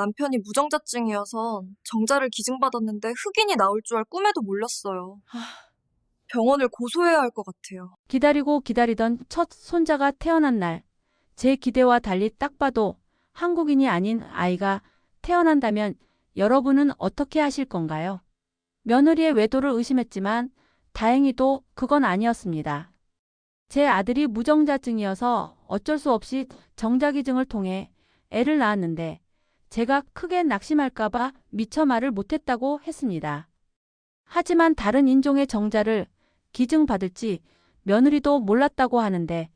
남편이 무정자증이어서 정자를 기증받았는데 흑인이 나올 줄 꿈에도 몰랐어요. 병원을 고소해야 할 것 같아요. 기다리고 기다리던 첫 손자가 태어난 날, 제 기대와 달리 딱 봐도 한국인이 아닌 아이가 태어난다면 여러분은 어떻게 하실 건가요? 며느리의 외도를 의심했지만 다행히도 그건 아니었습니다. 제 아들이 무정자증이어서 어쩔 수 없이 정자기증을 통해 애를 낳았는데 제가 크게 낙심할까봐 미처 말을 못했다고 했습니다. 하지만 다른 인종의 정자를 기증받을지 며느리도 몰랐다고 하는데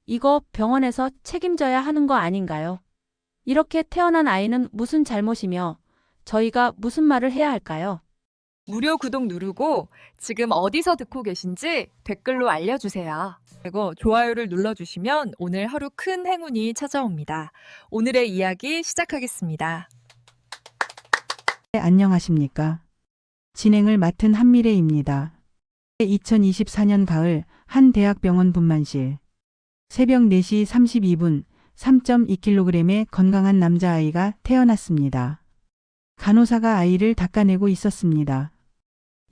이거 병원에서 책임져야 하는 거 아닌가요? 이렇게 태어난 아이는 무슨 잘못이며 저희가 무슨 말을 해야 할까요? 무료 구독 누르고 지금 어디서 듣고 계신지 댓글로 알려주세요. 그리고 좋아요를 눌러주시면 오늘 하루 큰 행운이 찾아옵니다. 오늘의 이야기 시작하겠습니다. 네, 안녕하십니까. 진행을 맡은 한미래입니다. 2024년 가을 한 대학병원 분만실. 새벽 4시 32분 3.2kg의 건강한 남자아이가 태어났습니다. 간호사가 아이를 닦아내고 있었습니다.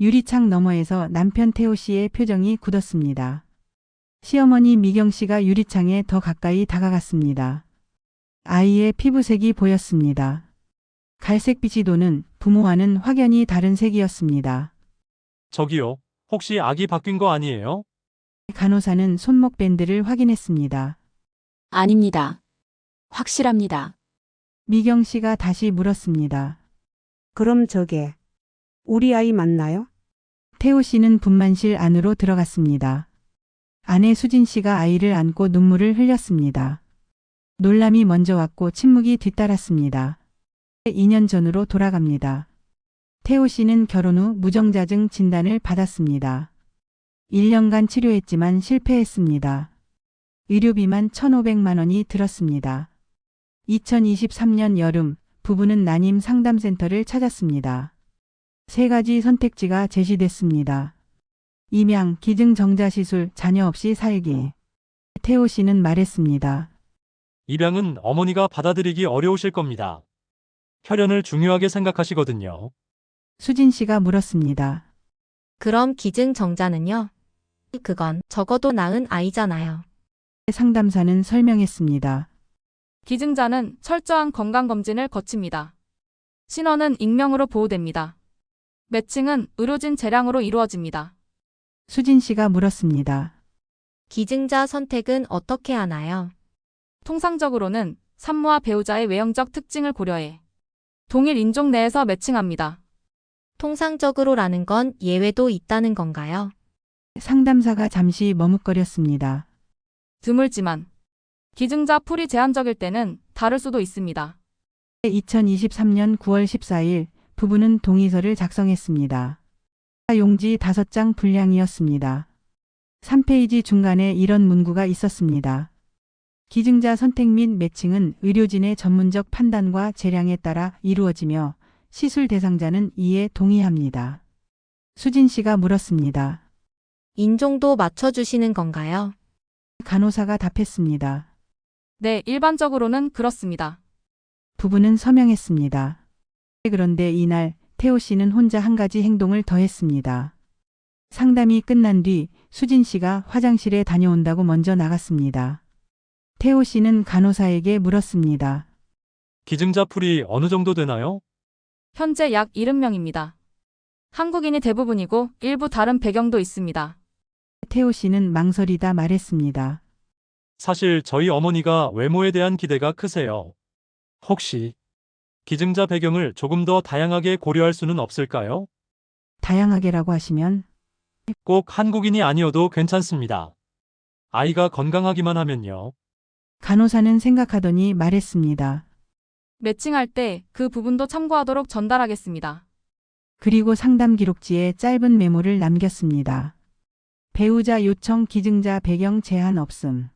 유리창 너머에서 남편 태호 씨의 표정이 굳었습니다. 시어머니 미경 씨가 유리창에 더 가까이 다가갔습니다. 아이의 피부색이 보였습니다. 갈색빛이 도는 부모와는 확연히 다른 색이었습니다. 저기요, 혹시 아기 바뀐 거 아니에요? 간호사는 손목 밴드를 확인했습니다. 아닙니다. 확실합니다. 미경 씨가 다시 물었습니다. 그럼 저게 우리 아이 맞나요? 태호 씨는 분만실 안으로 들어갔습니다. 아내 수진 씨가 아이를 안고 눈물을 흘렸습니다. 놀람이 먼저 왔고 침묵이 뒤따랐습니다. 2년 전으로 돌아갑니다. 태호 씨는 결혼 후 무정자증 진단을 받았습니다. 1년간 치료했지만 실패했습니다. 의료비만 1,500만 원이 들었습니다. 2023년 여름 부부는 난임 상담센터를 찾았습니다. 3가지 선택지가 제시됐습니다. 입양, 기증 정자 시술, 자녀 없이 살기. 태호 씨는 말했습니다. 입양은 어머니가 받아들이기 어려우실 겁니다. 혈연을 중요하게 생각하시거든요. 수진 씨가 물었습니다. 그럼 기증 정자는요? 그건 적어도 낳은 아이잖아요. 상담사는 설명했습니다. 기증자는 철저한 건강검진을 거칩니다. 신원은 익명으로 보호됩니다. 매칭은 의료진 재량으로 이루어집니다. 수진 씨가 물었습니다. 기증자 선택은 어떻게 하나요? 통상적으로는 산모와 배우자의 외형적 특징을 고려해 동일 인종 내에서 매칭합니다. 통상적으로라는 건 예외도 있다는 건가요? 상담사가 잠시 머뭇거렸습니다. 드물지만 기증자 풀이 제한적일 때는 다를 수도 있습니다. 2023년 9월 14일 부부는 동의서를 작성했습니다. 용지 5장 분량이었습니다. 3페이지 중간에 이런 문구가 있었습니다. 기증자 선택 및 매칭은 의료진의 전문적 판단과 재량에 따라 이루어지며 시술 대상자는 이에 동의합니다. 수진 씨가 물었습니다. 인종도 맞춰주시는 건가요? 간호사가 답했습니다. 네, 일반적으로는 그렇습니다. 부부는 서명했습니다. 그런데 이날 태호 씨는 혼자 한 가지 행동을 더 했습니다. 상담이 끝난 뒤 수진 씨가 화장실에 다녀온다고 먼저 나갔습니다. 태호 씨는 간호사에게 물었습니다. 기증자 풀이 어느 정도 되나요? 현재 약 70명입니다. 한국인이 대부분이고 일부 다른 배경도 있습니다. 태호 씨는 망설이다 말했습니다. 사실 저희 어머니가 외모에 대한 기대가 크세요. 혹시 기증자 배경을 조금 더 다양하게 고려할 수는 없을까요? 다양하게라고 하시면 꼭 한국인이 아니어도 괜찮습니다. 아이가 건강하기만 하면요. 간호사는 생각하더니 말했습니다. 매칭할 때 그 부분도 참고하도록 전달하겠습니다. 그리고 상담 기록지에 짧은 메모를 남겼습니다. 배우자 요청 기증자 배경 제한 없음.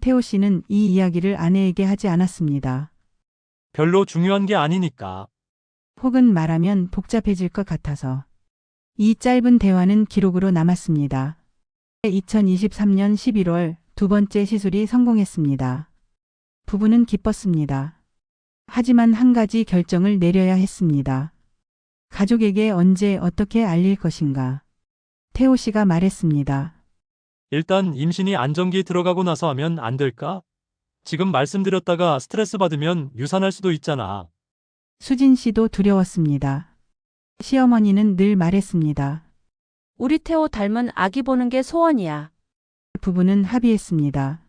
태호 씨는 이 이야기를 아내에게 하지 않았습니다. 별로 중요한 게 아니니까. 혹은 말하면 복잡해질 것 같아서. 이 짧은 대화는 기록으로 남았습니다. 2023년 11월 두 번째 시술이 성공했습니다. 부부는 기뻤습니다. 하지만 한 가지 결정을 내려야 했습니다. 가족에게 언제 어떻게 알릴 것인가. 태호 씨가 말했습니다. 일단 임신이 안정기 들어가고 나서 하면 안 될까? 지금 말씀드렸다가 스트레스 받으면 유산할 수도 있잖아. 수진 씨도 두려웠습니다. 시어머니는 늘 말했습니다. 우리 태호 닮은 아기 보는 게 소원이야. 부부는 합의했습니다.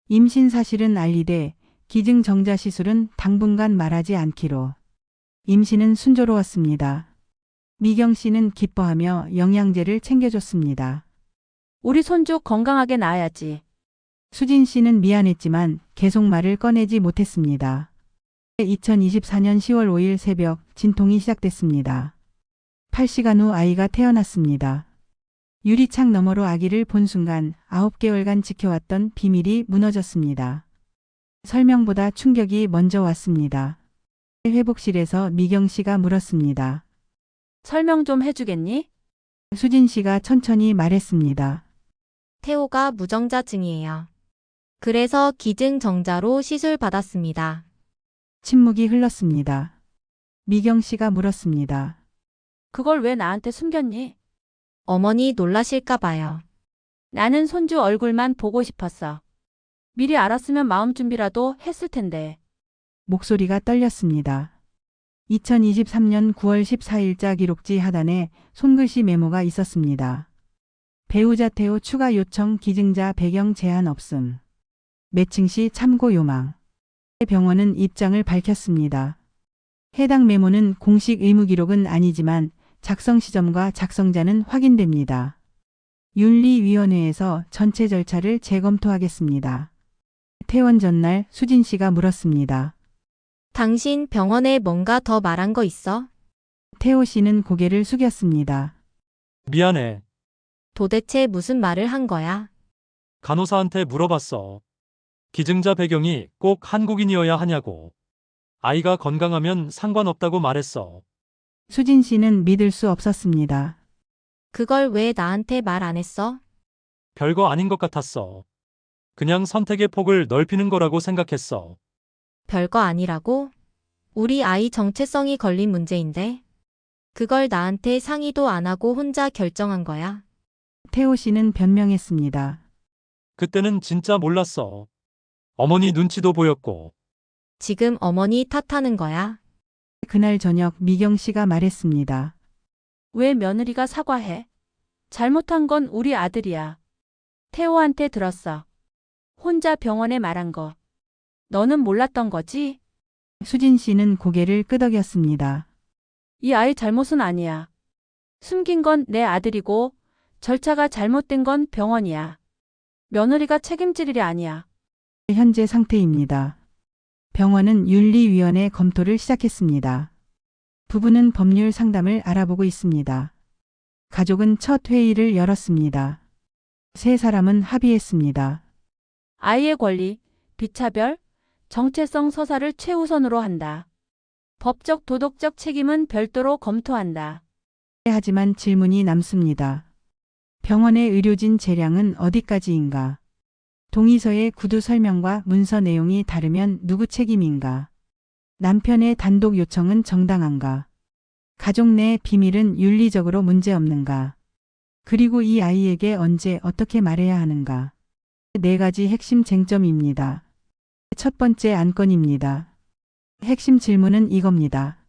임신 사실은 알리되 기증정자 시술은 당분간 말하지 않기로. 임신은 순조로웠습니다. 미경 씨는 기뻐하며 영양제를 챙겨줬습니다. 우리 손주 건강하게 낳아야지. 수진 씨는 미안했지만 계속 말을 꺼내지 못했습니다. 2024년 10월 5일 새벽 진통이 시작됐습니다. 8시간 후 아이가 태어났습니다. 유리창 너머로 아기를 본 순간 9개월간 지켜왔던 비밀이 무너졌습니다. 설명보다 충격이 먼저 왔습니다. 회복실에서 미경 씨가 물었습니다. 설명 좀 해주겠니? 수진 씨가 천천히 말했습니다. 태호가 무정자증이에요. 그래서 기증정자로 시술 받았습니다. 침묵이 흘렀습니다. 미경 씨가 물었습니다. 그걸 왜 나한테 숨겼니? 어머니 놀라실까 봐요. 나는 손주 얼굴만 보고 싶었어. 미리 알았으면 마음 준비라도 했을 텐데. 목소리가 떨렸습니다. 2023년 9월 14일자 기록지 하단에 손글씨 메모가 있었습니다. 배우자 태호 추가 요청 기증자 배경 제한 없음. 매칭 시 참고 요망. 병원은 입장을 밝혔습니다. 해당 메모는 공식 의무 기록은 아니지만 작성 시점과 작성자는 확인됩니다. 윤리위원회에서 전체 절차를 재검토하겠습니다. 퇴원 전날 수진 씨가 물었습니다. 당신 병원에 뭔가 더 말한 거 있어? 태호 씨는 고개를 숙였습니다. 미안해. 도대체 무슨 말을 한 거야? 간호사한테 물어봤어. 기증자 배경이 꼭 한국인이어야 하냐고. 아이가 건강하면 상관없다고 말했어. 수진 씨는 믿을 수 없었습니다. 그걸 왜 나한테 말 안 했어? 별거 아닌 것 같았어. 그냥 선택의 폭을 넓히는 거라고 생각했어. 별거 아니라고? 우리 아이 정체성이 걸린 문제인데? 그걸 나한테 상의도 안 하고 혼자 결정한 거야? 태호 씨는 변명했습니다. 그때는 진짜 몰랐어. 어머니 눈치도 보였고. 지금 어머니 탓하는 거야? 그날 저녁 미경 씨가 말했습니다. 왜 며느리가 사과해? 잘못한 건 우리 아들이야. 태호한테 들었어. 혼자 병원에 말한 거. 너는 몰랐던 거지? 수진 씨는 고개를 끄덕였습니다. 이 아이 잘못은 아니야. 숨긴 건 내 아들이고 절차가 잘못된 건 병원이야. 며느리가 책임질 일이 아니야. 현재 상태입니다. 병원은 윤리위원회 검토를 시작했습니다. 부부는 법률 상담을 알아보고 있습니다. 가족은 첫 회의를 열었습니다. 세 사람은 합의했습니다. 아이의 권리, 비차별, 정체성 서사를 최우선으로 한다. 법적 도덕적 책임은 별도로 검토한다. 하지만 질문이 남습니다. 병원의 의료진 재량은 어디까지인가? 동의서의 구두 설명과 문서 내용이 다르면 누구 책임인가? 남편의 단독 요청은 정당한가? 가족 내 비밀은 윤리적으로 문제없는가? 그리고 이 아이에게 언제 어떻게 말해야 하는가? 네 가지 핵심 쟁점입니다. 첫 번째 안건입니다. 핵심 질문은 이겁니다.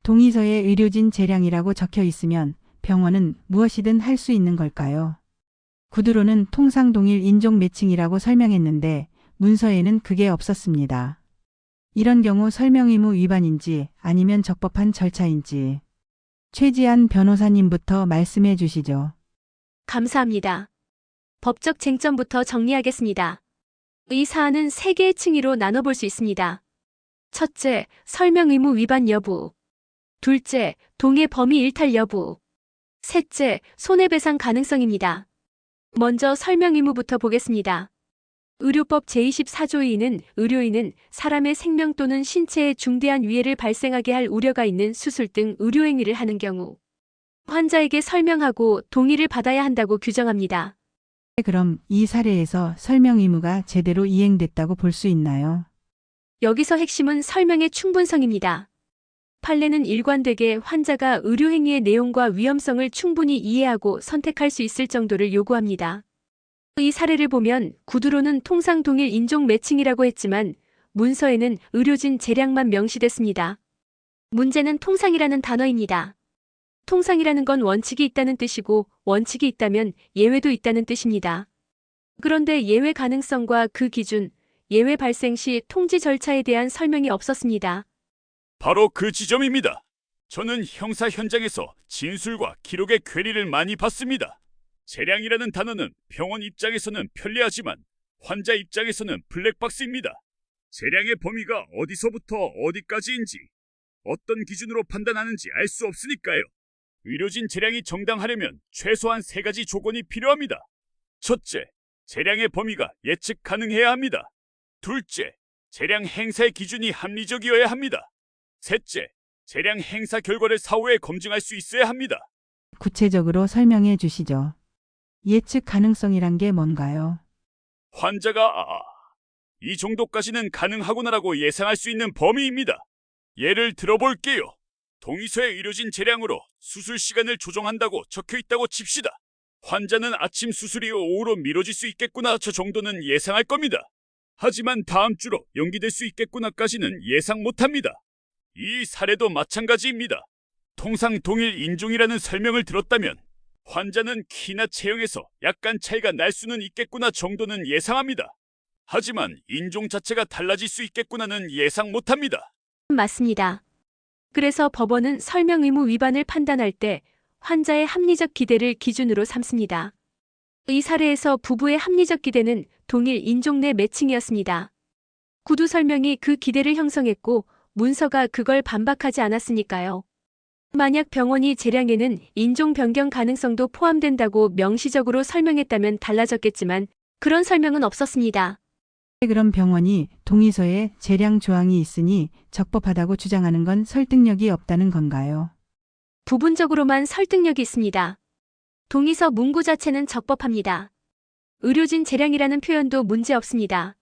동의서에 의료진 재량이라고 적혀 있으면 병원은 무엇이든 할 수 있는 걸까요? 구두로는 통상 동일 인종 매칭이라고 설명했는데 문서에는 그게 없었습니다. 이런 경우 설명 의무 위반인지 아니면 적법한 절차인지 최지한 변호사님부터 말씀해 주시죠. 감사합니다. 법적 쟁점부터 정리하겠습니다. 이 사안은 3개의 층위로 나눠볼 수 있습니다. 첫째, 설명 의무 위반 여부. 둘째, 동의 범위 일탈 여부. 셋째, 손해배상 가능성입니다. 먼저 설명 의무부터 보겠습니다. 의료법 제24조 2는 의료인은 사람의 생명 또는 신체에 중대한 위해를 발생하게 할 우려가 있는 수술 등 의료행위를 하는 경우 환자에게 설명하고 동의를 받아야 한다고 규정합니다. 그럼 이 사례에서 설명 의무가 제대로 이행됐다고 볼 수 있나요? 여기서 핵심은 설명의 충분성입니다. 판례는 일관되게 환자가 의료행위의 내용과 위험성을 충분히 이해하고 선택할 수 있을 정도를 요구합니다. 이 사례를 보면 구두로는 통상 동일 인종 매칭이라고 했지만 문서에는 의료진 재량만 명시됐습니다. 문제는 통상이라는 단어입니다. 통상이라는 건 원칙이 있다는 뜻이고 원칙이 있다면 예외도 있다는 뜻입니다. 그런데 예외 가능성과 그 기준, 예외 발생 시 통지 절차에 대한 설명이 없었습니다. 바로 그 지점입니다. 저는 형사 현장에서 진술과 기록의 괴리를 많이 봤습니다. 재량이라는 단어는 병원 입장에서는 편리하지만 환자 입장에서는 블랙박스입니다. 재량의 범위가 어디서부터 어디까지인지 어떤 기준으로 판단하는지 알 수 없으니까요. 의료진 재량이 정당하려면 최소한 3가지 조건이 필요합니다. 첫째, 재량의 범위가 예측 가능해야 합니다. 둘째, 재량 행사의 기준이 합리적이어야 합니다. 셋째, 재량 행사 결과를 사후에 검증할 수 있어야 합니다. 구체적으로 설명해 주시죠. 예측 가능성이란 게 뭔가요? 환자가 이 정도까지는 가능하구나라고 예상할 수 있는 범위입니다. 예를 들어볼게요. 동의서에 의료진 재량으로 수술 시간을 조정한다고 적혀 있다고 칩시다. 환자는 아침 수술이 오후로 미뤄질 수 있겠구나 저 정도는 예상할 겁니다. 하지만 다음 주로 연기될 수 있겠구나까지는 예상 못합니다. 이 사례도 마찬가지입니다. 통상 동일 인종이라는 설명을 들었다면 환자는 키나 체형에서 약간 차이가 날 수는 있겠구나 정도는 예상합니다. 하지만 인종 자체가 달라질 수 있겠구나는 예상 못합니다. 맞습니다. 그래서 법원은 설명 의무 위반을 판단할 때 환자의 합리적 기대를 기준으로 삼습니다. 이 사례에서 부부의 합리적 기대는 동일 인종 내 매칭이었습니다. 구두 설명이 그 기대를 형성했고 문서가 그걸 반박하지 않았으니까요. 만약 병원이 재량에는 인종 변경 가능성도 포함된다고 명시적으로 설명했다면 달라졌겠지만 그런 설명은 없었습니다. 그럼 병원이 동의서에 재량 조항이 있으니 적법하다고 주장하는 건 설득력이 없다는 건가요? 부분적으로만 설득력이 있습니다. 동의서 문구 자체는 적법합니다. 의료진 재량이라는 표현도 문제 없습니다.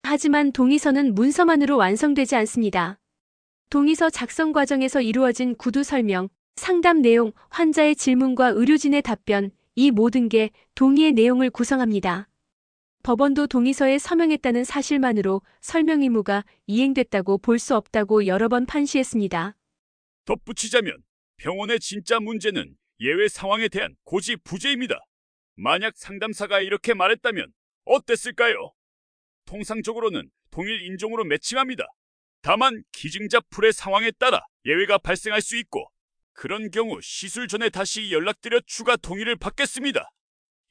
하지만 동의서는 문서만으로 완성되지 않습니다. 동의서 작성 과정에서 이루어진 구두 설명, 상담 내용, 환자의 질문과 의료진의 답변, 이 모든 게 동의의 내용을 구성합니다. 법원도 동의서에 서명했다는 사실만으로 설명 의무가 이행됐다고 볼 수 없다고 여러 번 판시했습니다. 덧붙이자면 병원의 진짜 문제는 예외 상황에 대한 고지부재입니다. 만약 상담사가 이렇게 말했다면 어땠을까요? 통상적으로는 동일 인종으로 매칭합니다. 다만 기증자 풀의 상황에 따라 예외가 발생할 수 있고 그런 경우 시술 전에 다시 연락드려 추가 동의를 받겠습니다.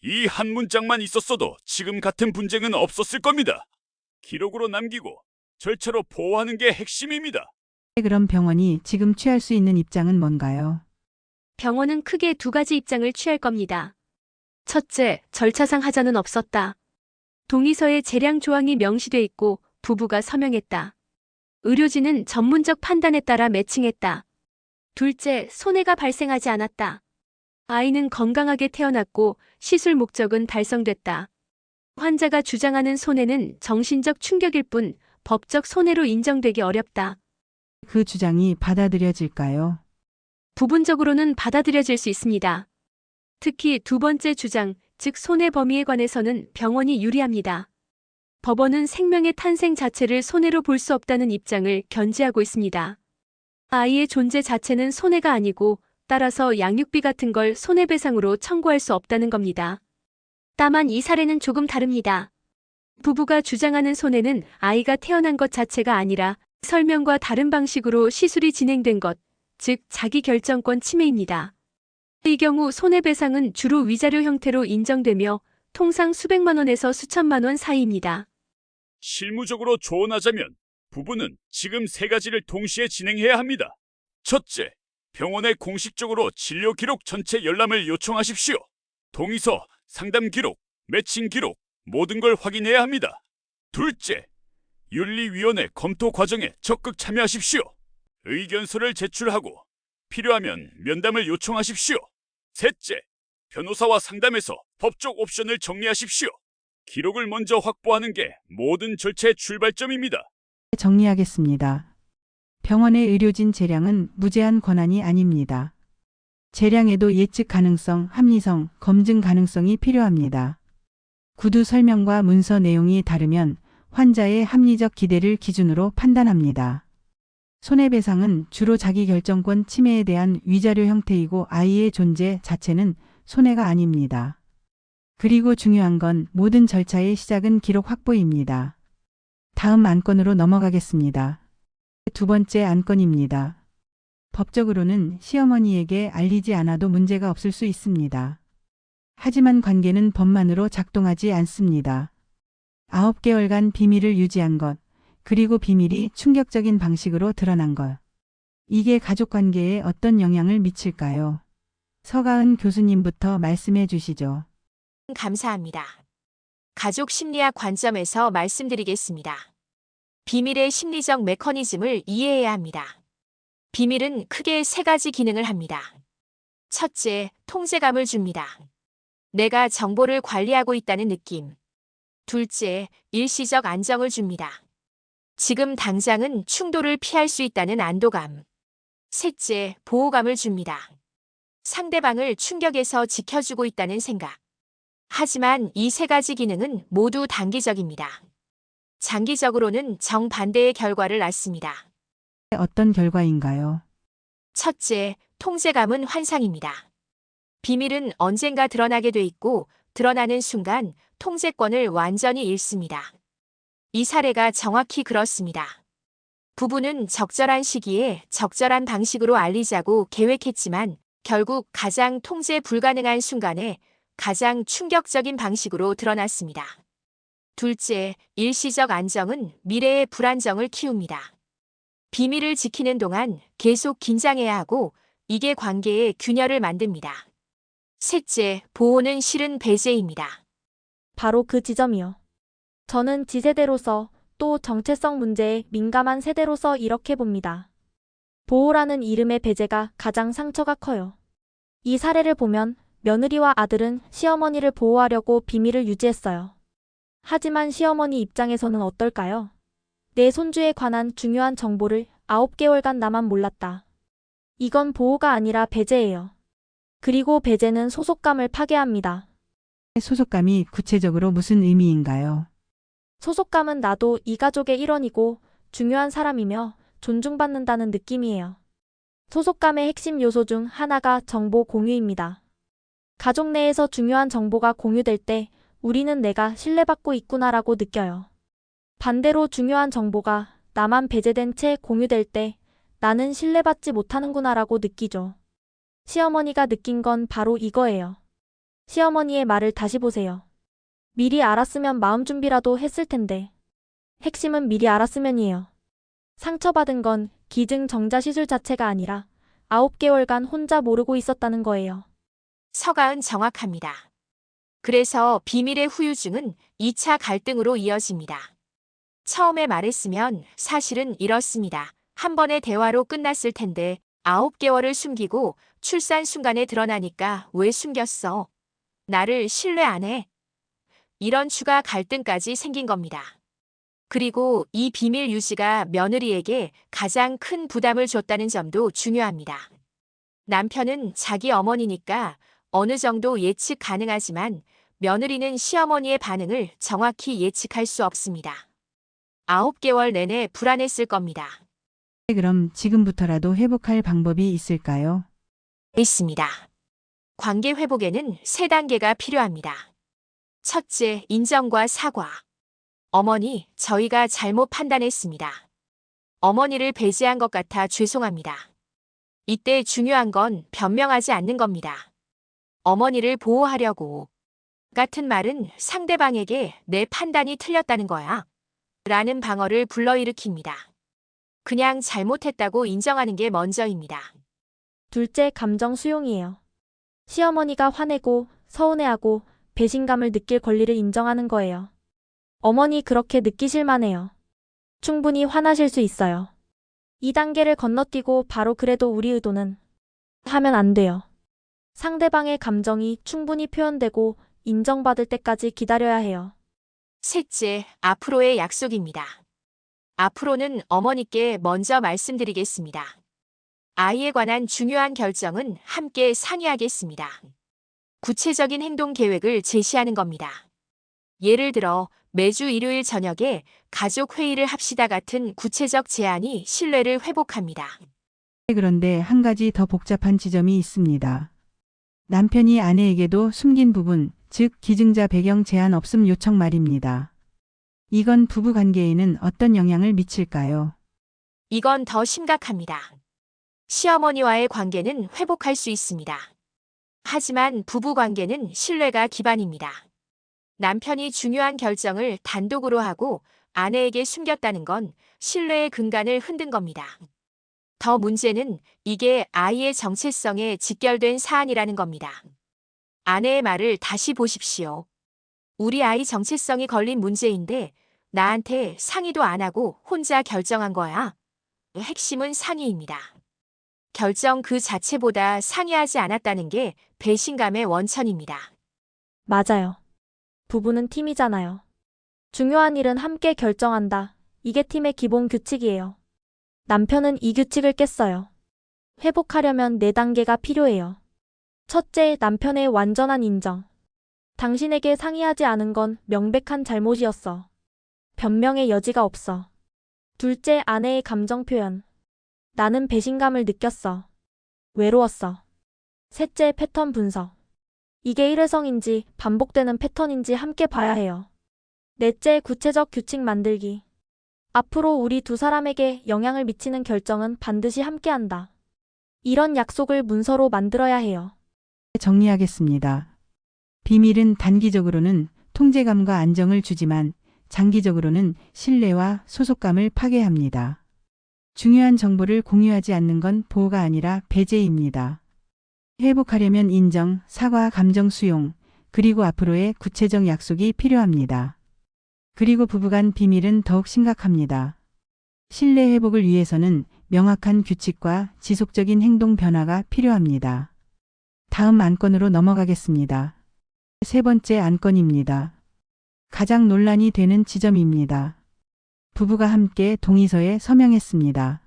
이 한 문장만 있었어도 지금 같은 분쟁은 없었을 겁니다. 기록으로 남기고 절차로 보호하는 게 핵심입니다. 그럼 병원이 지금 취할 수 있는 입장은 뭔가요? 병원은 크게 2가지 입장을 취할 겁니다. 첫째, 절차상 하자는 없었다. 동의서에 재량 조항이 명시돼 있고 부부가 서명했다. 의료진은 전문적 판단에 따라 매칭했다. 둘째, 손해가 발생하지 않았다. 아이는 건강하게 태어났고 시술 목적은 달성됐다. 환자가 주장하는 손해는 정신적 충격일 뿐 법적 손해로 인정되기 어렵다. 그 주장이 받아들여질까요? 부분적으로는 받아들여질 수 있습니다. 특히 2번째 주장, 즉 손해 범위에 관해서는 병원이 유리합니다. 법원은 생명의 탄생 자체를 손해로 볼 수 없다는 입장을 견지하고 있습니다. 아이의 존재 자체는 손해가 아니고 따라서 양육비 같은 걸 손해배상으로 청구할 수 없다는 겁니다. 다만 이 사례는 조금 다릅니다. 부부가 주장하는 손해는 아이가 태어난 것 자체가 아니라 설명과 다른 방식으로 시술이 진행된 것, 즉 자기 결정권 침해입니다. 이 경우 손해배상은 주로 위자료 형태로 인정되며 통상 수백만 원에서 수천만 원 사이입니다. 실무적으로 조언하자면 부부는 지금 3가지를 동시에 진행해야 합니다. 첫째, 병원에 공식적으로 진료 기록 전체 열람을 요청하십시오. 동의서, 상담 기록, 매칭 기록 모든 걸 확인해야 합니다. 둘째, 윤리위원회 검토 과정에 적극 참여하십시오. 의견서를 제출하고 필요하면 면담을 요청하십시오. 셋째, 변호사와 상담해서 법적 옵션을 정리하십시오. 기록을 먼저 확보하는 게 모든 절차의 출발점입니다. 정리하겠습니다. 병원의 의료진 재량은 무제한 권한이 아닙니다. 재량에도 예측 가능성, 합리성, 검증 가능성이 필요합니다. 구두 설명과 문서 내용이 다르면 환자의 합리적 기대를 기준으로 판단합니다. 손해배상은 주로 자기결정권 침해에 대한 위자료 형태이고 아이의 존재 자체는 손해가 아닙니다. 그리고 중요한 건 모든 절차의 시작은 기록 확보입니다. 다음 안건으로 넘어가겠습니다. 두 번째 안건입니다. 법적으로는 시어머니에게 알리지 않아도 문제가 없을 수 있습니다. 하지만 관계는 법만으로 작동하지 않습니다. 9개월간 비밀을 유지한 것, 그리고 비밀이 충격적인 방식으로 드러난 것. 이게 가족관계에 어떤 영향을 미칠까요? 서가은 교수님부터 말씀해 주시죠. 감사합니다. 가족 심리학 관점에서 말씀드리겠습니다. 비밀의 심리적 메커니즘을 이해해야 합니다. 비밀은 크게 세 가지 기능을 합니다. 첫째, 통제감을 줍니다. 내가 정보를 관리하고 있다는 느낌. 둘째, 일시적 안정을 줍니다. 지금 당장은 충돌을 피할 수 있다는 안도감. 셋째, 보호감을 줍니다. 상대방을 충격에서 지켜주고 있다는 생각. 하지만 이 세 가지 기능은 모두 단기적입니다. 장기적으로는 정반대의 결과를 낳습니다. 어떤 결과인가요? 첫째, 통제감은 환상입니다. 비밀은 언젠가 드러나게 돼 있고 드러나는 순간 통제권을 완전히 잃습니다. 이 사례가 정확히 그렇습니다. 부부는 적절한 시기에 적절한 방식으로 알리자고 계획했지만 결국 가장 통제 불가능한 순간에 가장 충격적인 방식으로 드러났습니다. 둘째, 일시적 안정은 미래의 불안정을 키웁니다. 비밀을 지키는 동안 계속 긴장해야 하고 이게 관계의 균열을 만듭니다. 셋째, 보호는 실은 배제입니다. 바로 그 지점이요. 저는 지세대로서 또 정체성 문제에 민감한 세대로서 이렇게 봅니다. 보호라는 이름의 배제가 가장 상처가 커요. 이 사례를 보면 며느리와 아들은 시어머니를 보호하려고 비밀을 유지했어요. 하지만 시어머니 입장에서는 어떨까요? 내 손주에 관한 중요한 정보를 9개월간 나만 몰랐다. 이건 보호가 아니라 배제예요. 그리고 배제는 소속감을 파괴합니다. 소속감이 구체적으로 무슨 의미인가요? 소속감은 나도 이 가족의 일원이고 중요한 사람이며 존중받는다는 느낌이에요. 소속감의 핵심 요소 중 하나가 정보 공유입니다. 가족 내에서 중요한 정보가 공유될 때 우리는 내가 신뢰받고 있구나라고 느껴요. 반대로 중요한 정보가 나만 배제된 채 공유될 때 나는 신뢰받지 못하는구나라고 느끼죠. 시어머니가 느낀 건 바로 이거예요. 시어머니의 말을 다시 보세요. 미리 알았으면 마음 준비라도 했을 텐데. 핵심은 미리 알았으면이에요. 상처받은 건 기증정자 시술 자체가 아니라 9개월간 혼자 모르고 있었다는 거예요. 서가은 정확합니다. 그래서 비밀의 후유증은 2차 갈등으로 이어집니다. 처음에 말했으면 사실은 이렇습니다. 한 번의 대화로 끝났을 텐데 9개월을 숨기고 출산 순간에 드러나니까 왜 숨겼어? 나를 신뢰 안 해? 이런 추가 갈등까지 생긴 겁니다. 그리고 이 비밀 유지가 며느리에게 가장 큰 부담을 줬다는 점도 중요합니다. 남편은 자기 어머니니까 어느 정도 예측 가능하지만 며느리는 시어머니의 반응을 정확히 예측할 수 없습니다. 9개월 내내 불안했을 겁니다. 그럼 지금부터라도 회복할 방법이 있을까요? 있습니다. 관계 회복에는 3단계가 필요합니다. 첫째, 인정과 사과. 어머니, 저희가 잘못 판단했습니다. 어머니를 배제한 것 같아 죄송합니다. 이때 중요한 건 변명하지 않는 겁니다. 어머니를 보호하려고. 같은 말은 상대방에게 내 판단이 틀렸다는 거야. 라는 방어를 불러일으킵니다. 그냥 잘못했다고 인정하는 게 먼저입니다. 둘째, 감정 수용이에요. 시어머니가 화내고 서운해하고 배신감을 느낄 권리를 인정하는 거예요. 어머니 그렇게 느끼실 만해요. 충분히 화나실 수 있어요. 2단계를 건너뛰고 바로 그래도 우리 의도는 하면 안 돼요. 상대방의 감정이 충분히 표현되고 인정받을 때까지 기다려야 해요. 셋째, 앞으로의 약속입니다. 앞으로는 어머니께 먼저 말씀드리겠습니다. 아이에 관한 중요한 결정은 함께 상의하겠습니다. 구체적인 행동 계획을 제시하는 겁니다. 예를 들어 매주 일요일 저녁에 가족 회의를 합시다 같은 구체적 제안이 신뢰를 회복합니다. 그런데 한 가지 더 복잡한 지점이 있습니다. 남편이 아내에게도 숨긴 부분, 즉 기증자 배경 제한 없음 요청 말입니다. 이건 부부 관계에는 어떤 영향을 미칠까요? 이건 더 심각합니다. 시어머니와의 관계는 회복할 수 있습니다. 하지만 부부 관계는 신뢰가 기반입니다. 남편이 중요한 결정을 단독으로 하고 아내에게 숨겼다는 건 신뢰의 근간을 흔든 겁니다. 더 문제는 이게 아이의 정체성에 직결된 사안이라는 겁니다. 아내의 말을 다시 보십시오. 우리 아이 정체성이 걸린 문제인데 나한테 상의도 안 하고 혼자 결정한 거야. 핵심은 상의입니다. 결정 그 자체보다 상의하지 않았다는 게 배신감의 원천입니다. 맞아요. 부부는 팀이잖아요. 중요한 일은 함께 결정한다. 이게 팀의 기본 규칙이에요. 남편은 이 규칙을 깼어요. 회복하려면 4단계가 필요해요. 첫째, 남편의 완전한 인정. 당신에게 상의하지 않은 건 명백한 잘못이었어. 변명의 여지가 없어. 둘째, 아내의 감정 표현. 나는 배신감을 느꼈어. 외로웠어. 셋째, 패턴 분석. 이게 일회성인지 반복되는 패턴인지 함께 봐야 해요. 넷째, 구체적 규칙 만들기. 앞으로 우리 두 사람에게 영향을 미치는 결정은 반드시 함께 한다. 이런 약속을 문서로 만들어야 해요. 정리하겠습니다. 비밀은 단기적으로는 통제감과 안정을 주지만 장기적으로는 신뢰와 소속감을 파괴합니다. 중요한 정보를 공유하지 않는 건 보호가 아니라 배제입니다. 회복하려면 인정, 사과, 감정 수용, 그리고 앞으로의 구체적 약속이 필요합니다. 그리고 부부간 비밀은 더욱 심각합니다. 신뢰 회복을 위해서는 명확한 규칙과 지속적인 행동 변화가 필요합니다. 다음 안건으로 넘어가겠습니다. 세 번째 안건입니다. 가장 논란이 되는 지점입니다. 부부가 함께 동의서에 서명했습니다.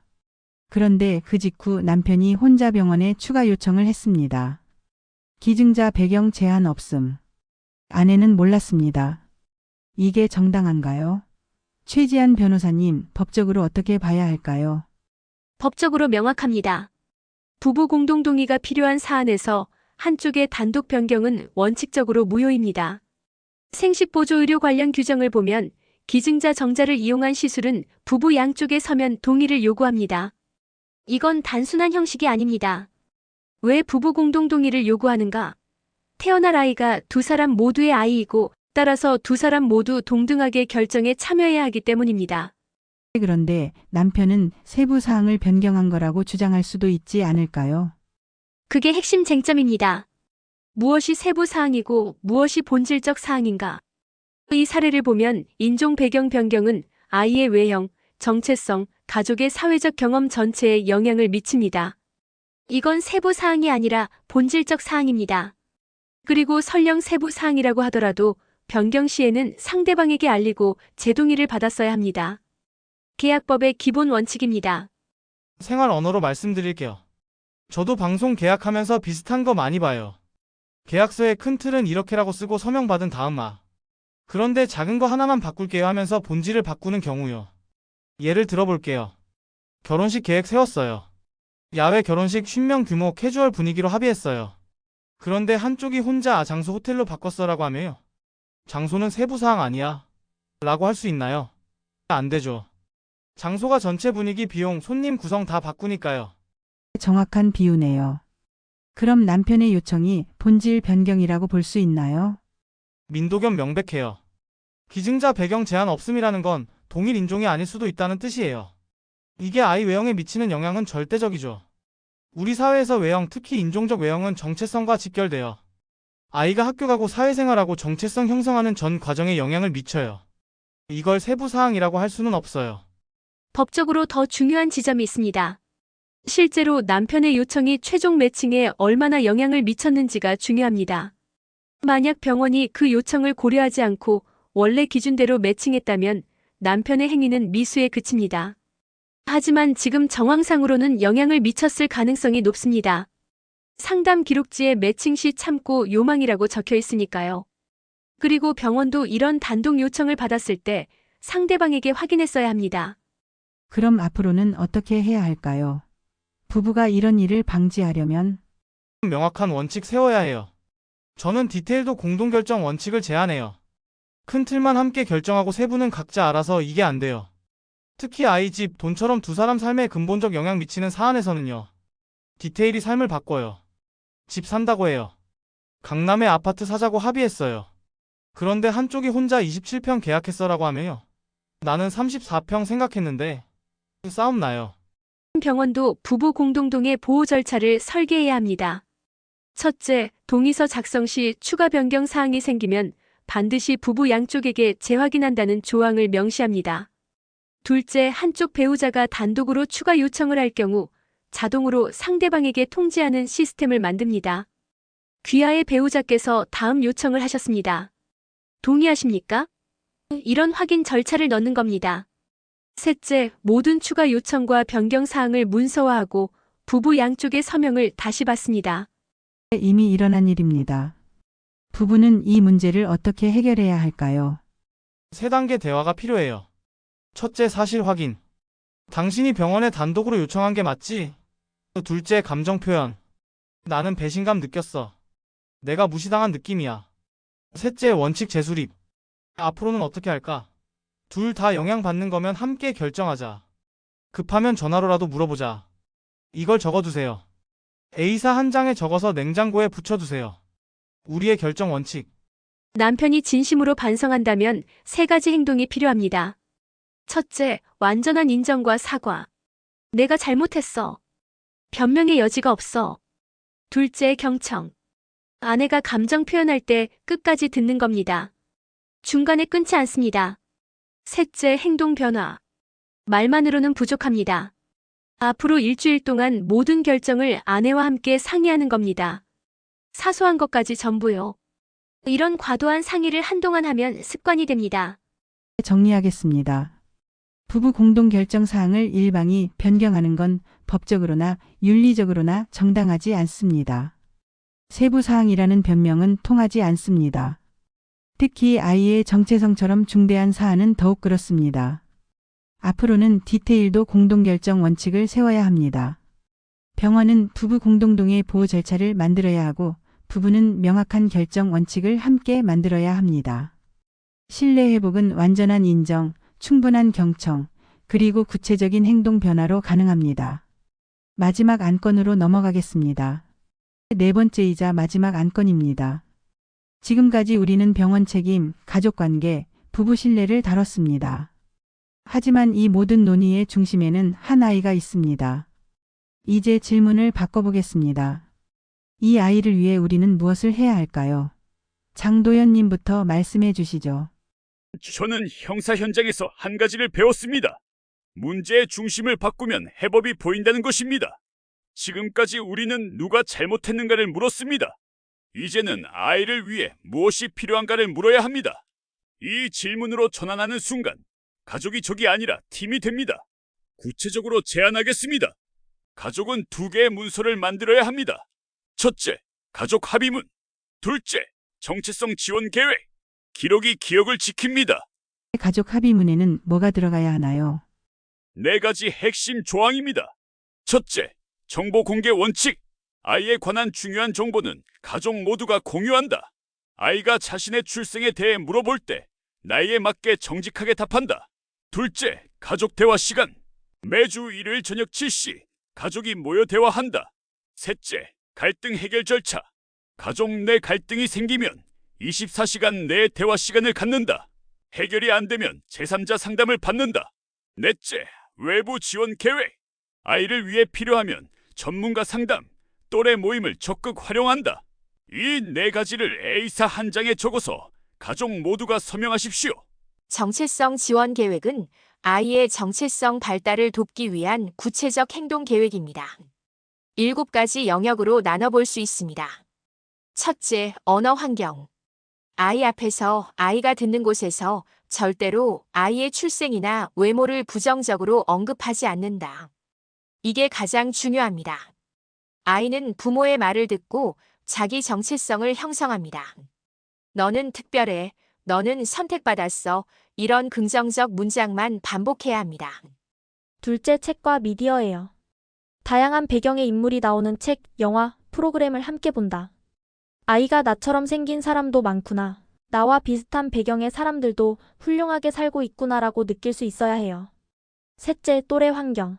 그런데 그 직후 남편이 혼자 병원에 추가 요청을 했습니다. 기증자 배경 제한 없음. 아내는 몰랐습니다. 이게 정당한가요? 최지한 변호사님, 법적으로 어떻게 봐야 할까요? 법적으로 명확합니다. 부부 공동 동의가 필요한 사안에서 한쪽의 단독 변경은 원칙적으로 무효입니다. 생식보조의료 관련 규정을 보면 기증자 정자를 이용한 시술은 부부 양쪽에 서면 동의를 요구합니다. 이건 단순한 형식이 아닙니다. 왜 부부 공동 동의를 요구하는가? 태어날 아이가 두 사람 모두의 아이이고 따라서 두 사람 모두 동등하게 결정에 참여해야 하기 때문입니다. 그런데 남편은 세부 사항을 변경한 거라고 주장할 수도 있지 않을까요? 그게 핵심 쟁점입니다. 무엇이 세부 사항이고 무엇이 본질적 사항인가? 이 사례를 보면 인종 배경 변경은 아이의 외형, 정체성, 가족의 사회적 경험 전체에 영향을 미칩니다. 이건 세부 사항이 아니라 본질적 사항입니다. 그리고 설령 세부 사항이라고 하더라도 변경 시에는 상대방에게 알리고 재동의를 받았어야 합니다. 계약법의 기본 원칙입니다. 생활 언어로 말씀드릴게요. 저도 방송 계약하면서 비슷한 거 많이 봐요. 계약서의 큰 틀은 이렇게라고 쓰고 서명받은 다음 그런데 작은 거 하나만 바꿀게요 하면서 본질을 바꾸는 경우요. 예를 들어볼게요. 결혼식 계획 세웠어요. 야외 결혼식 50명 규모 캐주얼 분위기로 합의했어요. 그런데 한쪽이 혼자 장소 호텔로 바꿨어라고 하며요. 장소는 세부사항 아니야 라고 할 수 있나요? 안 되죠. 장소가 전체 분위기, 비용, 손님 구성 다 바꾸니까요. 정확한 비유네요. 그럼 남편의 요청이 본질 변경이라고 볼 수 있나요? 민도겸 명백해요. 기증자 배경 제한 없음이라는 건 동일 인종이 아닐 수도 있다는 뜻이에요. 이게 아이 외형에 미치는 영향은 절대적이죠. 우리 사회에서 외형, 특히 인종적 외형은 정체성과 직결돼요. 아이가 학교 가고 사회생활하고 정체성 형성하는 전 과정에 영향을 미쳐요. 이걸 세부사항이라고 할 수는 없어요. 법적으로 더 중요한 지점이 있습니다. 실제로 남편의 요청이 최종 매칭에 얼마나 영향을 미쳤는지가 중요합니다. 만약 병원이 그 요청을 고려하지 않고 원래 기준대로 매칭했다면 남편의 행위는 미수에 그칩니다. 하지만 지금 정황상으로는 영향을 미쳤을 가능성이 높습니다. 상담 기록지에 매칭 시 참고 요망이라고 적혀 있으니까요. 그리고 병원도 이런 단독 요청을 받았을 때 상대방에게 확인했어야 합니다. 그럼 앞으로는 어떻게 해야 할까요? 부부가 이런 일을 방지하려면 명확한 원칙 세워야 해요. 저는 디테일도 공동결정 원칙을 제안해요. 큰 틀만 함께 결정하고 세부는 각자 알아서. 이게 안 돼요. 특히 아이 집, 돈처럼 두 사람 삶에 근본적 영향 미치는 사안에서는요. 디테일이 삶을 바꿔요. 집 산다고 해요. 강남에 아파트 사자고 합의했어요. 그런데 한쪽이 혼자 27평 계약했어라고 하면요. 나는 34평 생각했는데 싸움 나요. 병원도 부부 공동동의 보호 절차를 설계해야 합니다. 첫째, 동의서 작성 시 추가 변경 사항이 생기면 반드시 부부 양쪽에게 재확인한다는 조항을 명시합니다. 둘째, 한쪽 배우자가 단독으로 추가 요청을 할 경우 자동으로 상대방에게 통지하는 시스템을 만듭니다. 귀하의 배우자께서 다음 요청을 하셨습니다. 동의하십니까? 이런 확인 절차를 넣는 겁니다. 셋째, 모든 추가 요청과 변경 사항을 문서화하고 부부 양쪽의 서명을 다시 받습니다. 이미 일어난 일입니다. 부부는 이 문제를 어떻게 해결해야 할까요? 3단계 대화가 필요해요. 첫째, 사실 확인. 당신이 병원에 단독으로 요청한 게 맞지? 둘째, 감정 표현. 나는 배신감 느꼈어. 내가 무시당한 느낌이야. 셋째, 원칙 재수립. 앞으로는 어떻게 할까? 둘 다 영향받는 거면 함께 결정하자. 급하면 전화로라도 물어보자. 이걸 적어두세요. A사 한 장에 적어서 냉장고에 붙여두세요. 우리의 결정 원칙. 남편이 진심으로 반성한다면 3가지 행동이 필요합니다. 첫째, 완전한 인정과 사과. 내가 잘못했어. 변명의 여지가 없어. 둘째, 경청. 아내가 감정 표현할 때 끝까지 듣는 겁니다. 중간에 끊지 않습니다. 셋째, 행동 변화. 말만으로는 부족합니다. 앞으로 일주일 동안 모든 결정을 아내와 함께 상의하는 겁니다. 사소한 것까지 전부요. 이런 과도한 상의를 한동안 하면 습관이 됩니다. 정리하겠습니다. 부부 공동 결정 사항을 일방이 변경하는 건 법적으로나 윤리적으로나 정당하지 않습니다. 세부 사항이라는 변명은 통하지 않습니다. 특히 아이의 정체성처럼 중대한 사안은 더욱 그렇습니다. 앞으로는 디테일도 공동결정 원칙을 세워야 합니다. 병원은 부부 공동동의 보호 절차를 만들어야 하고 부부는 명확한 결정 원칙을 함께 만들어야 합니다. 신뢰 회복은 완전한 인정, 충분한 경청, 그리고 구체적인 행동 변화로 가능합니다. 마지막 안건으로 넘어가겠습니다. 4번째이자 마지막 안건입니다. 지금까지 우리는 병원 책임, 가족관계, 부부 신뢰를 다뤘습니다. 하지만 이 모든 논의의 중심에는 한 아이가 있습니다. 이제 질문을 바꿔보겠습니다. 이 아이를 위해 우리는 무엇을 해야 할까요? 장도연님부터 말씀해 주시죠. 저는 형사 현장에서 한 가지를 배웠습니다. 문제의 중심을 바꾸면 해법이 보인다는 것입니다. 지금까지 우리는 누가 잘못했는가를 물었습니다. 이제는 아이를 위해 무엇이 필요한가를 물어야 합니다. 이 질문으로 전환하는 순간 가족이 적이 아니라 팀이 됩니다. 구체적으로 제안하겠습니다. 가족은 2개의 문서를 만들어야 합니다. 첫째, 가족 합의문. 둘째, 정체성 지원 계획. 기록이 기억을 지킵니다. 가족 합의문에는 뭐가 들어가야 하나요? 4가지 핵심 조항입니다. 첫째, 정보 공개 원칙. 아이에 관한 중요한 정보는 가족 모두가 공유한다. 아이가 자신의 출생에 대해 물어볼 때 나이에 맞게 정직하게 답한다. 둘째, 가족 대화 시간. 매주 일요일 저녁 7시 가족이 모여 대화한다. 셋째, 갈등 해결 절차. 가족 내 갈등이 생기면 24시간 내에 대화 시간을 갖는다. 해결이 안 되면 제3자 상담을 받는다. 넷째, 외부 지원 계획. 아이를 위해 필요하면 전문가 상담, 또래 모임을 적극 활용한다. 이 4가지를 A사 한 장에 적어서 가족 모두가 서명하십시오. 정체성 지원 계획은 아이의 정체성 발달을 돕기 위한 구체적 행동 계획입니다. 7가지 영역으로 나눠볼 수 있습니다. 첫째, 언어 환경. 아이 앞에서 아이가 듣는 곳에서 절대로 아이의 출생이나 외모를 부정적으로 언급하지 않는다. 이게 가장 중요합니다. 아이는 부모의 말을 듣고 자기 정체성을 형성합니다. 너는 특별해. 너는 선택받았어. 이런 긍정적 문장만 반복해야 합니다. 둘째, 책과 미디어예요. 다양한 배경의 인물이 나오는 책, 영화, 프로그램을 함께 본다. 아이가 나처럼 생긴 사람도 많구나. 나와 비슷한 배경의 사람들도 훌륭하게 살고 있구나라고 느낄 수 있어야 해요. 셋째, 또래 환경.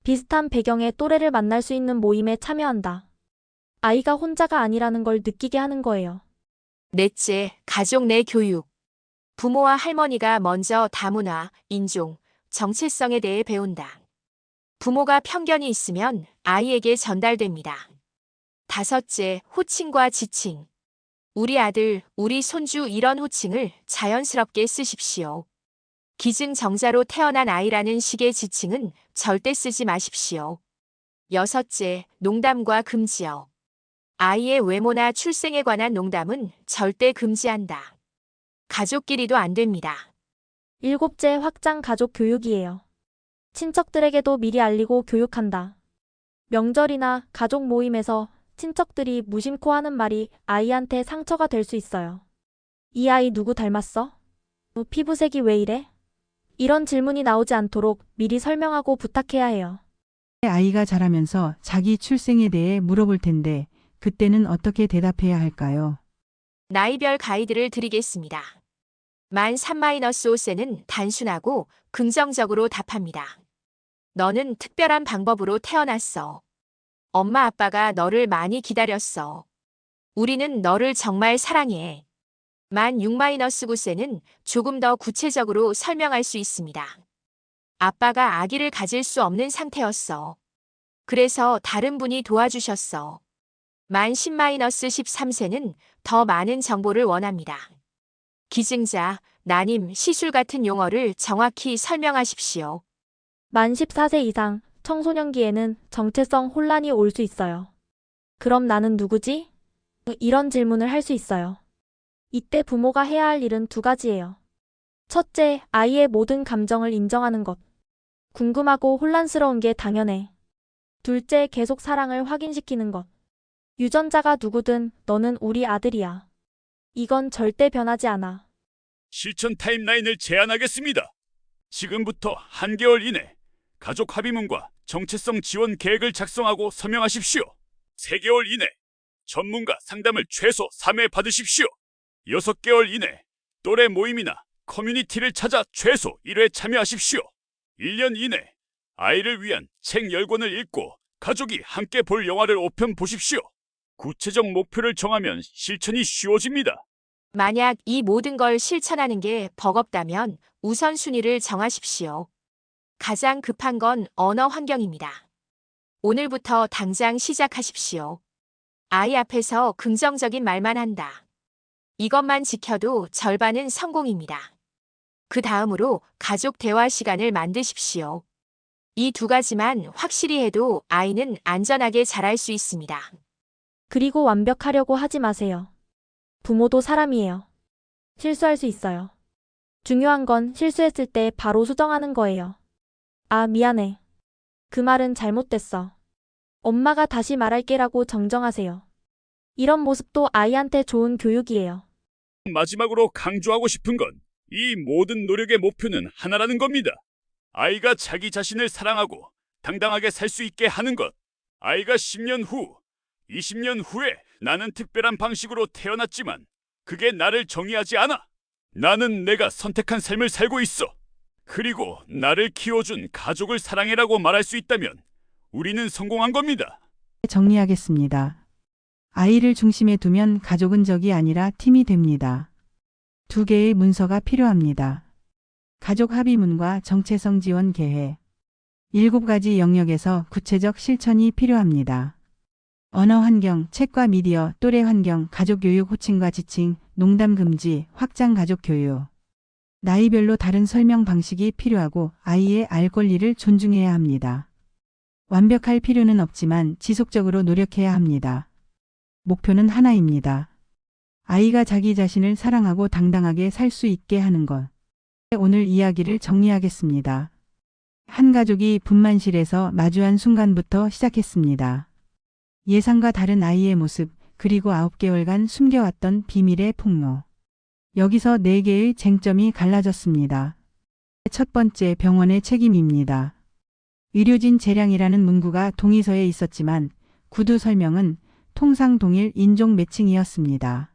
비슷한 배경의 또래를 만날 수 있는 모임에 참여한다. 아이가 혼자가 아니라는 걸 느끼게 하는 거예요. 넷째, 가족 내 교육. 부모와 할머니가 먼저 다문화, 인종, 정체성에 대해 배운다. 부모가 편견이 있으면 아이에게 전달됩니다. 다섯째, 호칭과 지칭. 우리 아들, 우리 손주 이런 호칭을 자연스럽게 쓰십시오. 기증정자로 태어난 아이라는 식의 지칭은 절대 쓰지 마십시오. 여섯째, 농담과 금지어. 아이의 외모나 출생에 관한 농담은 절대 금지한다. 가족끼리도 안 됩니다. 일곱째, 확장 가족 교육이에요. 친척들에게도 미리 알리고 교육한다. 명절이나 가족 모임에서 친척들이 무심코 하는 말이 아이한테 상처가 될 수 있어요. 이 아이 누구 닮았어? 피부색이 왜 이래? 이런 질문이 나오지 않도록 미리 설명하고 부탁해야 해요. 아이가 자라면서 자기 출생에 대해 물어볼 텐데 그때는 어떻게 대답해야 할까요? 나이별 가이드를 드리겠습니다. 만 3-5세는 단순하고 긍정적으로 답합니다. 너는 특별한 방법으로 태어났어. 엄마 아빠가 너를 많이 기다렸어. 우리는 너를 정말 사랑해. 만 6-9세는 조금 더 구체적으로 설명할 수 있습니다. 아빠가 아기를 가질 수 없는 상태였어. 그래서 다른 분이 도와주셨어. 만 10-13세는 더 많은 정보를 원합니다. 기증자, 난임, 시술 같은 용어를 정확히 설명하십시오. 만 14세 이상 청소년기에는 정체성 혼란이 올 수 있어요. 그럼 나는 누구지? 이런 질문을 할 수 있어요. 이때 부모가 해야 할 일은 두 가지예요. 첫째, 아이의 모든 감정을 인정하는 것. 궁금하고 혼란스러운 게 당연해. 둘째, 계속 사랑을 확인시키는 것. 유전자가 누구든 너는 우리 아들이야. 이건 절대 변하지 않아. 실천 타임라인을 제안하겠습니다. 지금부터 한 개월 이내 가족 합의문과 정체성 지원 계획을 작성하고 서명하십시오. 3개월 이내 전문가 상담을 최소 3회 받으십시오. 6개월 이내 또래 모임이나 커뮤니티를 찾아 최소 1회 참여하십시오. 1년 이내 아이를 위한 책 10권을 읽고 가족이 함께 볼 영화를 5편 보십시오. 구체적 목표를 정하면 실천이 쉬워집니다. 만약 이 모든 걸 실천하는 게 버겁다면 우선순위를 정하십시오. 가장 급한 건 언어 환경입니다. 오늘부터 당장 시작하십시오. 아이 앞에서 긍정적인 말만 한다. 이것만 지켜도 절반은 성공입니다. 그 다음으로 가족 대화 시간을 만드십시오. 이 두 가지만 확실히 해도 아이는 안전하게 자랄 수 있습니다. 그리고 완벽하려고 하지 마세요. 부모도 사람이에요. 실수할 수 있어요. 중요한 건 실수했을 때 바로 수정하는 거예요. 아, 미안해. 그 말은 잘못됐어. 엄마가 다시 말할게라고 정정하세요. 이런 모습도 아이한테 좋은 교육이에요. 마지막으로 강조하고 싶은 건 이 모든 노력의 목표는 하나라는 겁니다. 아이가 자기 자신을 사랑하고 당당하게 살 수 있게 하는 것. 아이가 10년 후, 20년 후에 나는 특별한 방식으로 태어났지만 그게 나를 정의하지 않아. 나는 내가 선택한 삶을 살고 있어. 그리고 나를 키워준 가족을 사랑해라고 말할 수 있다면 우리는 성공한 겁니다. 정리하겠습니다. 아이를 중심에 두면 가족은 적이 아니라 팀이 됩니다. 2개의 문서가 필요합니다. 가족 합의문과 정체성 지원 계획. 7가지 영역에서 구체적 실천이 필요합니다. 언어 환경, 책과 미디어, 또래 환경, 가족 교육 호칭과 지칭, 농담 금지, 확장 가족 교육. 나이별로 다른 설명 방식이 필요하고 아이의 알 권리를 존중해야 합니다. 완벽할 필요는 없지만 지속적으로 노력해야 합니다. 목표는 하나입니다. 아이가 자기 자신을 사랑하고 당당하게 살 수 있게 하는 것. 오늘 이야기를 정리하겠습니다. 한 가족이 분만실에서 마주한 순간부터 시작했습니다. 예상과 다른 아이의 모습, 그리고 9개월간 숨겨왔던 비밀의 폭로. 여기서 4개의 쟁점이 갈라졌습니다. 첫 번째, 병원의 책임입니다. 의료진 재량이라는 문구가 동의서에 있었지만 구두 설명은 통상 동일 인종 매칭이었습니다.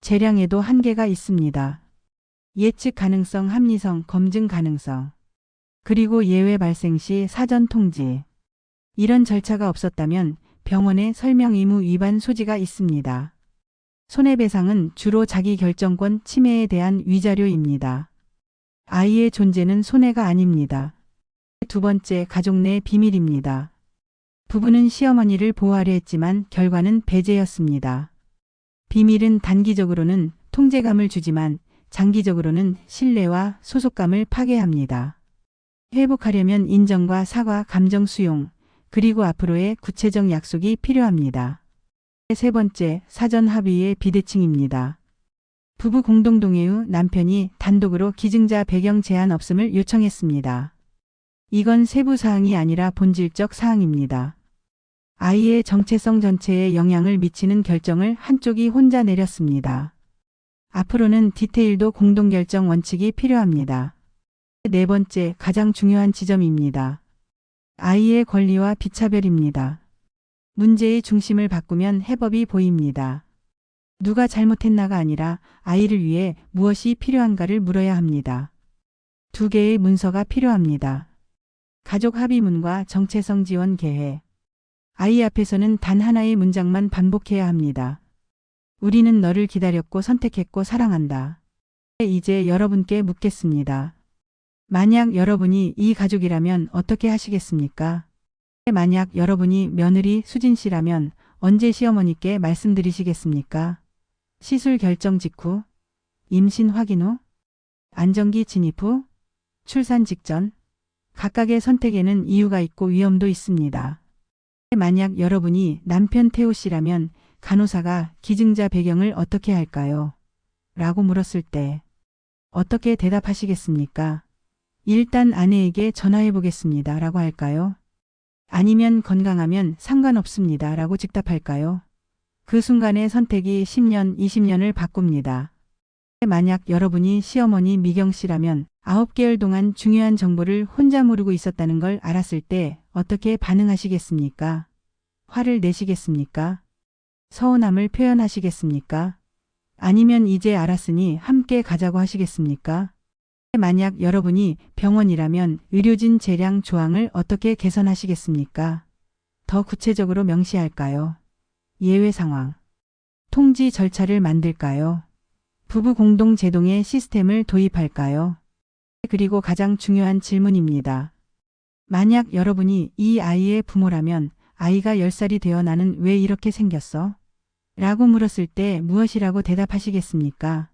재량에도 한계가 있습니다. 예측 가능성, 합리성, 검증 가능성, 그리고 예외 발생 시 사전 통지. 이런 절차가 없었다면 병원의 설명 의무 위반 소지가 있습니다. 손해배상은 주로 자기 결정권 침해에 대한 위자료입니다. 아이의 존재는 손해가 아닙니다. 두 번째, 가족 내 비밀입니다. 부부는 시어머니를 보호하려 했지만 결과는 배제였습니다. 비밀은 단기적으로는 통제감을 주지만 장기적으로는 신뢰와 소속감을 파괴합니다. 회복하려면 인정과 사과, 감정 수용, 그리고 앞으로의 구체적 약속이 필요합니다. 세 번째, 사전 합의의 비대칭입니다. 부부 공동 동의 후 남편이 단독으로 기증자 배경 제한 없음을 요청했습니다. 이건 세부 사항이 아니라 본질적 사항입니다. 아이의 정체성 전체에 영향을 미치는 결정을 한쪽이 혼자 내렸습니다. 앞으로는 디테일도 공동결정 원칙이 필요합니다. 네 번째, 가장 중요한 지점입니다. 아이의 권리와 비차별입니다. 문제의 중심을 바꾸면 해법이 보입니다. 누가 잘못했나가 아니라 아이를 위해 무엇이 필요한가를 물어야 합니다. 2개의 문서가 필요합니다. 가족 합의문과 정체성 지원 계획. 아이 앞에서는 단 하나의 문장만 반복해야 합니다. 우리는 너를 기다렸고 선택했고 사랑한다. 이제 여러분께 묻겠습니다. 만약 여러분이 이 가족이라면 어떻게 하시겠습니까? 만약 여러분이 며느리 수진 씨라면 언제 시어머니께 말씀드리시겠습니까? 시술 결정 직후, 임신 확인 후, 안정기 진입 후, 출산 직전. 각각의 선택에는 이유가 있고 위험도 있습니다. 만약 여러분이 남편 태호 씨라면 간호사가 기증자 배경을 어떻게 할까요? 라고 물었을 때 어떻게 대답하시겠습니까? 일단 아내에게 전화해 보겠습니다. 라고 할까요? 아니면 건강하면 상관없습니다. 라고 즉답할까요? 그 순간의 선택이 10년, 20년을 바꿉니다. 만약 여러분이 시어머니 미경 씨라면 9개월 동안 중요한 정보를 혼자 모르고 있었다는 걸 알았을 때 어떻게 반응하시겠습니까? 화를 내시겠습니까? 서운함을 표현하시겠습니까? 아니면 이제 알았으니 함께 가자고 하시겠습니까? 만약 여러분이 병원이라면 의료진 재량 조항을 어떻게 개선하시겠습니까? 더 구체적으로 명시할까요? 예외 상황. 통지 절차를 만들까요? 부부 공동 제동의 시스템을 도입할까요? 그리고 가장 중요한 질문입니다. 만약 여러분이 이 아이의 부모라면 아이가 10살이 되어 나는 왜 이렇게 생겼어? 라고 물었을 때 무엇이라고 대답하시겠습니까?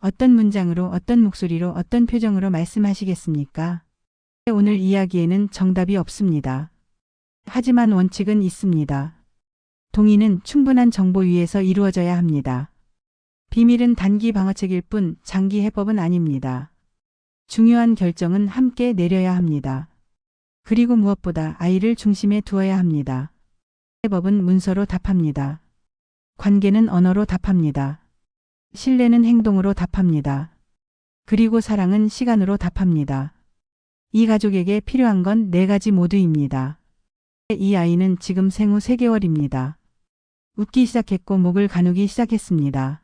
어떤 문장으로, 어떤 목소리로, 어떤 표정으로 말씀하시겠습니까? 오늘 이야기에는 정답이 없습니다. 하지만 원칙은 있습니다. 동의는 충분한 정보 위에서 이루어져야 합니다. 비밀은 단기 방어책일 뿐 장기 해법은 아닙니다. 중요한 결정은 함께 내려야 합니다. 그리고 무엇보다 아이를 중심에 두어야 합니다. 해법은 문서로 답합니다. 관계는 언어로 답합니다. 신뢰는 행동으로 답합니다. 그리고 사랑은 시간으로 답합니다. 이 가족에게 필요한 건 4가지 모두입니다. 이 아이는 지금 생후 3개월입니다. 웃기 시작했고 목을 가누기 시작했습니다.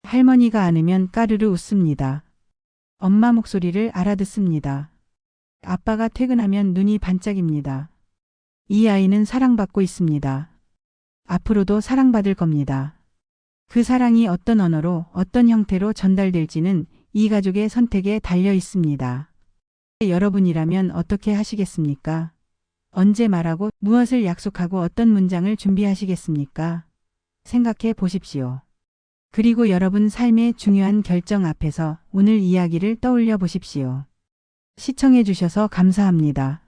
할머니가 안으면 까르르 웃습니다. 엄마 목소리를 알아듣습니다. 아빠가 퇴근하면 눈이 반짝입니다. 이 아이는 사랑받고 있습니다. 앞으로도 사랑받을 겁니다. 그 사랑이 어떤 언어로, 어떤 형태로 전달될지는 이 가족의 선택에 달려 있습니다. 여러분이라면 어떻게 하시겠습니까? 언제 말하고, 무엇을 약속하고 어떤 문장을 준비하시겠습니까? 생각해 보십시오. 그리고 여러분 삶의 중요한 결정 앞에서 오늘 이야기를 떠올려 보십시오. 시청해 주셔서 감사합니다.